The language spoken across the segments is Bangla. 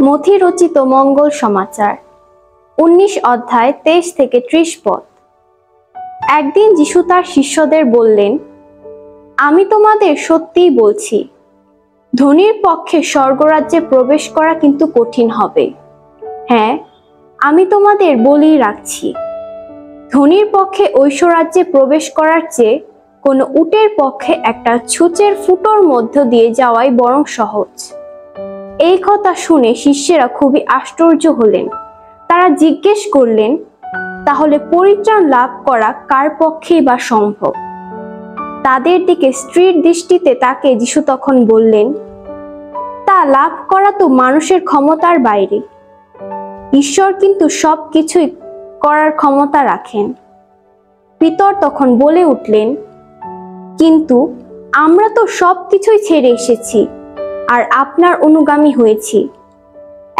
মথি রচিত মঙ্গল সমাচার 19 অধ্যায় 23 থেকে 30 পদ। একদিন যিশু তার শিষ্যদের বললেন, আমি তোমাদের সত্যিই বলছি, ধনীর পক্ষে স্বর্গরাজ্যে প্রবেশ করা কিন্তু কঠিন হবে। হ্যাঁ, আমি তোমাদের বলেই রাখছি, ধনীর পক্ষে ঐশ্বরাজ্যে প্রবেশ করার চেয়ে কোনো উটের পক্ষে একটা ছুঁচের ফুটোর মধ্য দিয়ে যাওয়াই বরং সহজ। এই কথা শুনে শিষ্যেরা খুবই আশ্চর্য হলেন। তারা জিজ্ঞেস করলেন, তাহলে পরিত্রাণ লাভ করা কার পক্ষেই বা সম্ভব? তাদের দিকে স্ত্রীর দৃষ্টিতে তাকে যিশু তখন বললেন, তা লাভ করা তো মানুষের ক্ষমতার বাইরে, ঈশ্বর কিন্তু সব কিছুই করার ক্ষমতা রাখেন। পিতর তখন বলে উঠলেন, কিন্তু আমরা তো সব কিছুই ছেড়ে এসেছি আর আপনার অনুগামী হয়েছি,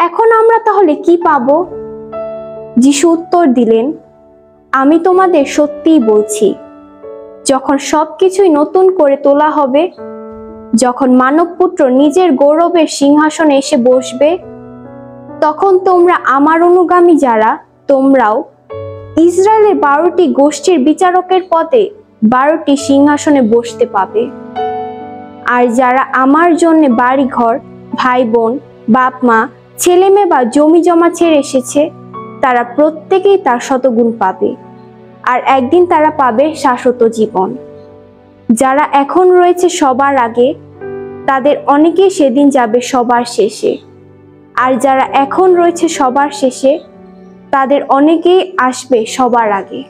এখন আমরা তাহলে কি পাবো? যিশু উত্তর দিলেন, আমি তোমাদের সত্যিই বলছি, যখন সবকিছুই নতুন করে তোলা হবে, যখন মানবপুত্র নিজের গৌরবের সিংহাসনে এসে বসবে, তখন তোমরা আমার অনুগামী যারা, তোমরাও ইসরায়েলের 12টি গোষ্ঠীর বিচারকের পদে 12টি সিংহাসনে বসতে পাবে। আর যারা আমার জন্য বাড়িঘর, ভাই বোন, বাপ মা, ছেলে মেয়ে বা জমি জমা ছেড়ে এসেছে, তারা প্রত্যেকেই তার শতগুণ পাবে, আর একদিন তারা পাবে শাশ্বত জীবন। যারা এখন রয়েছে সবার আগে, তাদের অনেকেই সেদিন যাবে সবার শেষে, আর যারা এখন রয়েছে সবার শেষে, তাদের অনেকেই আসবে সবার আগে।